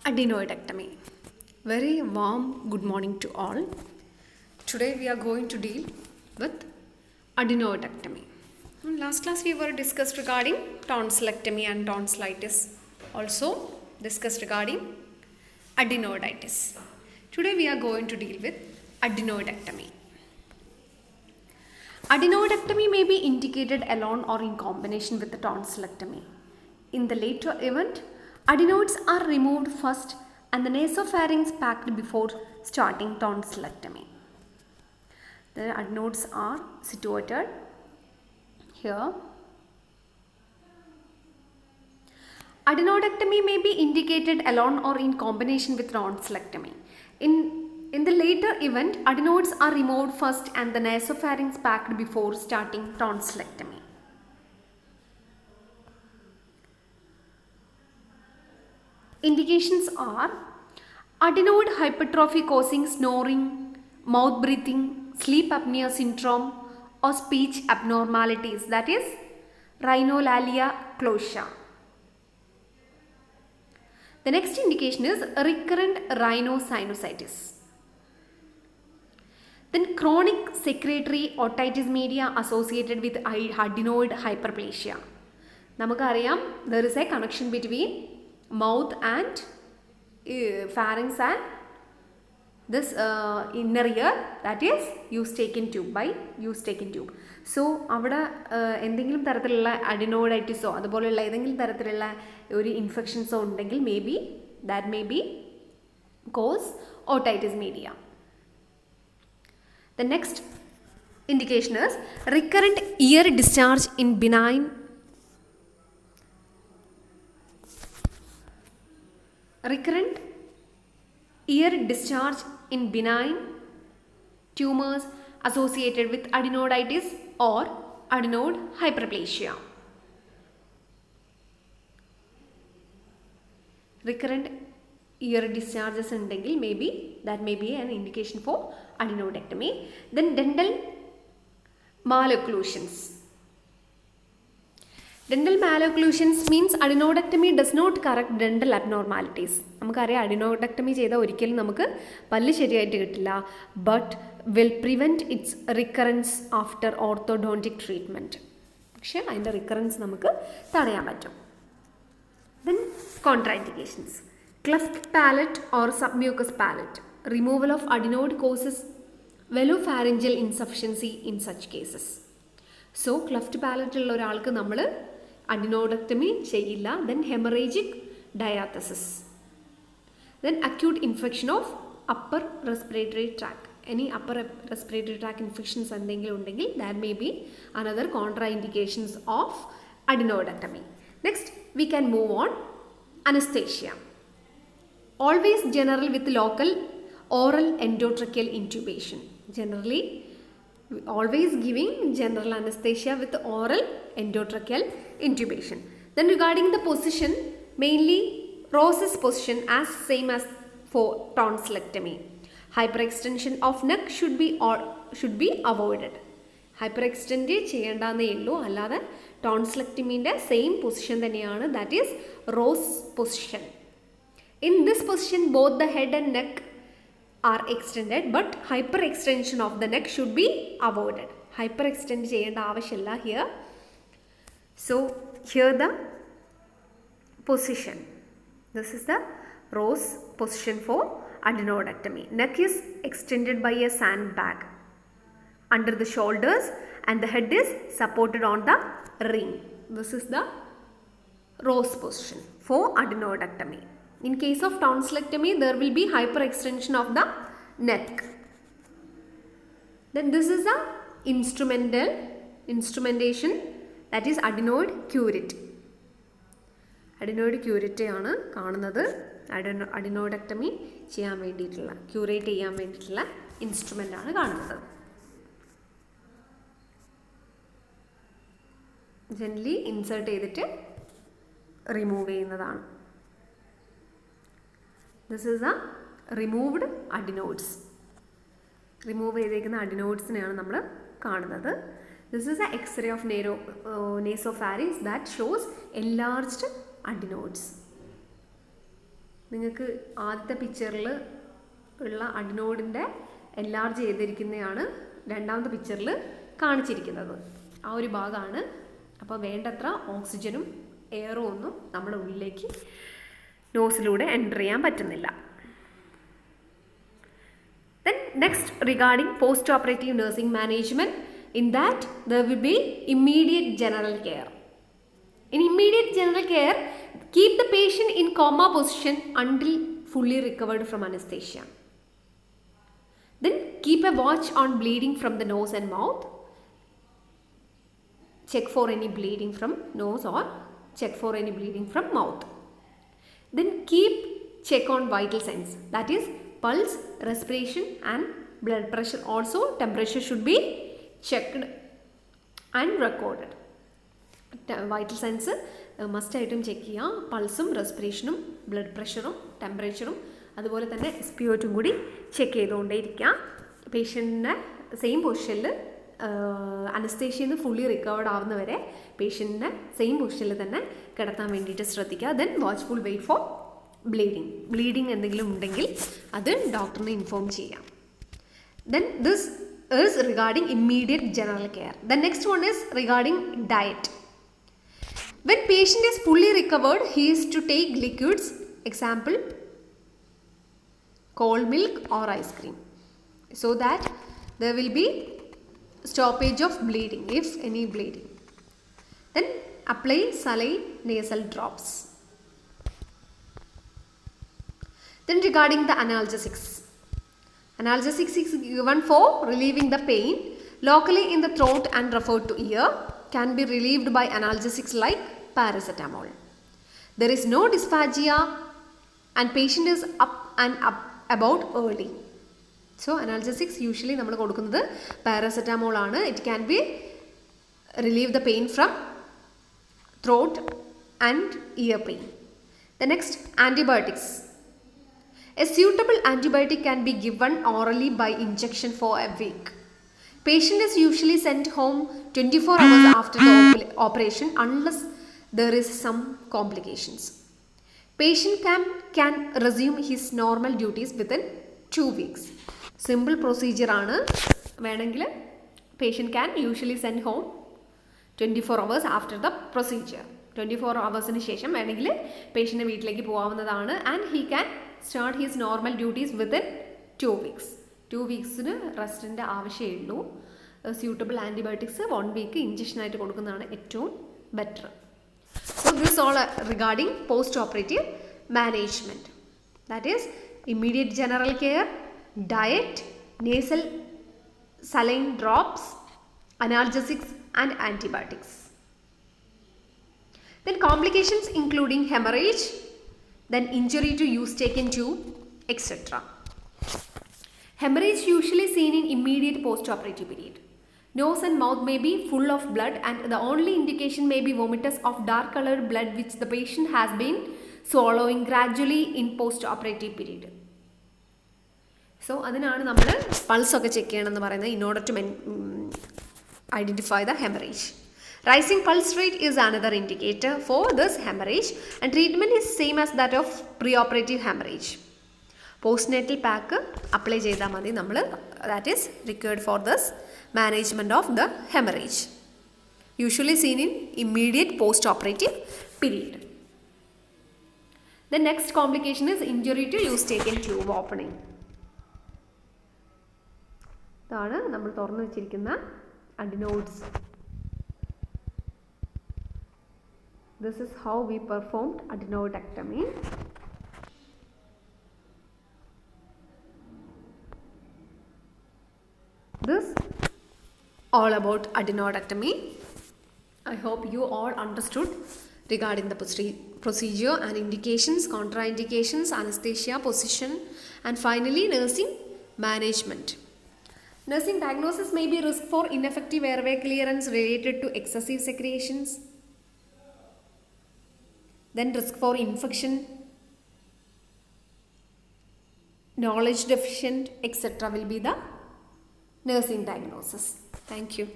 Adenoidectomy. Very warm good morning to all. Today we are going to deal with adenoidectomy. In last class we were discussed regarding tonsillectomy and tonsillitis. Also discussed regarding adenoiditis. Today we are going to deal with adenoidectomy. Adenoidectomy may be indicated alone or in combination with the tonsillectomy. In the later event, adenoids are removed first and the nasopharynx packed before starting tonsillectomy. The adenoids are situated here. Adenoidectomy may be indicated alone or in combination with tonsillectomy. In the later event, adenoids are removed first and the nasopharynx packed before starting tonsillectomy. Indications are adenoid hypertrophy causing snoring, mouth breathing, sleep apnea syndrome or speech abnormalities, that is rhinolalia closia. The next indication is recurrent rhinosinusitis. Then chronic secretory otitis media associated with adenoid hyperplasia. Namakariam, there is a connection between mouth and pharynx and this inner ear, that is eustachian tube, by eustachian tube. So അവിടെ എന്തെങ്കിലും തരത്തിലുള്ള അഡിനോയിഡൈറ്റിസോ അതുപോലെയുള്ള ഏതെങ്കിലും തരത്തിലുള്ള ഒരു ഇൻഫെക്ഷൻസോ ഉണ്ടെങ്കിൽ that may be cause otitis media. The next indication is recurrent ear discharge in benign tumors associated with adenoiditis or adenoid hyperplasia. Recurrent ear discharges undengil that may be an indication for adenoidectomy. Then dental malocclusions. Dental malocclusions means adenoidectomy does not correct dental abnormalities. നമുക്കറിയാം adenoidectomy ചെയ്താൽ ഒരിക്കലും നമുക്ക് പല്ല് ശരിയായിട്ട് കിട്ടില്ല, but will prevent its recurrence after orthodontic treatment. പക്ഷേ അതിൻ്റെ recurrence നമുക്ക് തടയാൻ പറ്റും. Then contraindications. Cleft palate or submucous palate. Removal of adenoid causes velopharyngeal insufficiency in such cases. So cleft palate ഉള്ള ഒരാൾക്ക് നമ്മൾ adenoidectomy ചെയ്യില്ല. Then hemorrhagic diathesis. Then acute infection of upper respiratory tract. Any upper respiratory tract infections എന്തെങ്കിലും ഉണ്ടെങ്കിൽ that may be another contraindications of adenoidectomy. Next we can move on anesthesia. Always general with local oral endotracheal intubation. Generally always giving general anesthesia with oral endotracheal intubation. Then regarding the position, mainly Rose's position as same as for tonsillectomy. Hyperextension of neck should be avoided. Hyperextend ചെയ്യേണ്ടന്നേ ഉള്ളൂ, അല്ലാതെ ടോൺസിലെക്ടമീൻ്റെ same position തന്നെയാണ്, that is rose position. In this position both the head and neck are extended, but hyperextension of the neck should be avoided. Hyperextend ചെയ്യേണ്ട ആവശ്യമില്ല here. So here the position. This is the rose position for adenoidectomy. Neck is extended by a sandbag under the shoulders and the head is supported on the ring. This is the rose position for adenoidectomy. In case of tonsillectomy, there will be hyperextension of the neck. Then this is the instrumentation, that is adenoid curette. Adenoid curette ആണ് കാണുന്നത്. adenoidectomy ചെയ്യാൻ വേണ്ടിയിട്ടുള്ള curate ചെയ്യാൻ വേണ്ടിയിട്ടുള്ള instrument ആണ് കാണുന്നത്. Gently insert ചെയ്തിട്ട് remove ചെയ്യുന്നതാണ്. This is a removed adenoids. Remove ചെയ്തേക്കുന്ന അഡിനോയിഡ്സിനെയാണ് നമ്മൾ കാണുന്നത്. This is a x-ray of nasopharynx that shows enlarged adenoids. നിങ്ങൾക്ക് ആദ്യത്തെ പിക്ചറിൽ ഉള്ള അഡിനോയിഡിൻ്റെ എൻലാർജ് ചെയ്തിരിക്കുന്നതാണ് രണ്ടാമത്തെ പിക്ചറിൽ കാണിച്ചിരിക്കുന്നത്. ആ ഒരു ഭാഗമാണ്. അപ്പോൾ വേണ്ടത്ര ഓക്സിജനും എയറും ഒന്നും നമ്മുടെ ഉള്ളിലേക്ക് നോസിലൂടെ എൻ്റർ ചെയ്യാൻ പറ്റുന്നില്ല. Then next regarding post-operative nursing management, in that there will be immediate general care. In immediate general care, keep the patient in coma position until fully recovered from anesthesia. Then keep a watch on bleeding from the nose and mouth. Check for any bleeding from nose or check for any bleeding from mouth. Then keep check on vital signs, that is pulse, respiration and blood pressure. Also temperature should be checked and recorded. Vital signs മസ്റ്റായിട്ടും check ചെയ്യുക. പൾസും റെസ്പിറേഷനും blood പ്രഷറും ടെമ്പറേച്ചറും അതുപോലെ തന്നെ SpO2 കൂടി check ചെയ്തുകൊണ്ടേ ഇരിക്കുക. പേഷ്യൻറ്റിനെ same പൊസിഷനിൽ അനസ്തേഷ്യയിൽ നിന്ന് ഫുള്ളി റിക്കവേർഡ് ആവുന്നവരെ പേഷ്യൻറ്റിനെ സെയിം പൊസിഷനിൽ തന്നെ കിടത്താൻ വേണ്ടിയിട്ട് ശ്രദ്ധിക്കുക. Then watchful wait for bleeding എന്തെങ്കിലും ഉണ്ടെങ്കിൽ അത് ഡോക്ടറിനെ ഇൻഫോം ചെയ്യാം. Then this is regarding immediate general care. Then next one is regarding diet. When patient is fully recovered, he is to take liquids, example cold milk or ice cream, so that there will be stoppage of bleeding, if any bleeding. Then apply saline nasal drops. Then regarding the analgesics. Analgesics is given for relieving the pain locally in the throat and referred to ear. Can be relieved by analgesics like paracetamol. There is no dysphagia and patient is up about early. So analgesics usually നമ്മൾ കൊടുക്കുന്നത് paracetamol ആണ്. It can be relieve the pain from throat and ear pain. The next, antibiotics. A suitable antibiotic can be given orally by injection for a week. Patient is usually sent home 24 hours after the operation unless there is some complications. Patient can resume his normal duties within 2 weeks. Simple procedure ആണ്. വേണമെങ്കിൽ patient can usually send home 24 hours after the procedure. 24 ഹവേഴ്സിന് ശേഷം വേണമെങ്കിൽ പേഷ്യൻ്റെ വീട്ടിലേക്ക് പോകാവുന്നതാണ്. And he can start his normal duties within 2 weeks. 2 വീക്സിന് റെസ്റ്റിൻ്റെ ആവശ്യമേ ഉള്ളൂ. Suitable antibiotics 1 week ഇഞ്ചക്ഷനായിട്ട് കൊടുക്കുന്നതാണ് ഏറ്റവും better. So this all regarding post operative management, that is immediate general care, diet, nasal saline drops, analgesics and antibiotics. Then complications including hemorrhage, then injury to eustachian tube, etc. Hemorrhage usually seen in immediate post-operative period. Nose and mouth may be full of blood and the only indication may be vomitus of dark colored blood which the patient has been swallowing gradually in post-operative period. So അതിനാണ് നമ്മൾ പൾസൊക്കെ check ചെയ്യണമെന്ന് പറയുന്നത് in order to identify the hemorrhage. Rising pulse rate is another indicator for this hemorrhage and treatment is same as that of preoperative hemorrhage. Postnatal pack apply ചെയ്താൽ മതി നമ്മൾ, that is required for this management of the hemorrhage. Usually seen in immediate post-operative period. The next complication is injury to eustachian tube opening. ഇതാണ് നമ്മൾ തുറന്നു വെച്ചിരിക്കുന്ന adenoids. This is how we performed adenoidectomy. This all about adenoidectomy. I hope you all understood regarding the procedure and indications, contraindications, anesthesia, position, and finally nursing management. Nursing diagnosis may be risk for ineffective airway clearance related to excessive secretions, then risk for infection, knowledge deficient, etc. will be the nursing diagnosis. Thank you.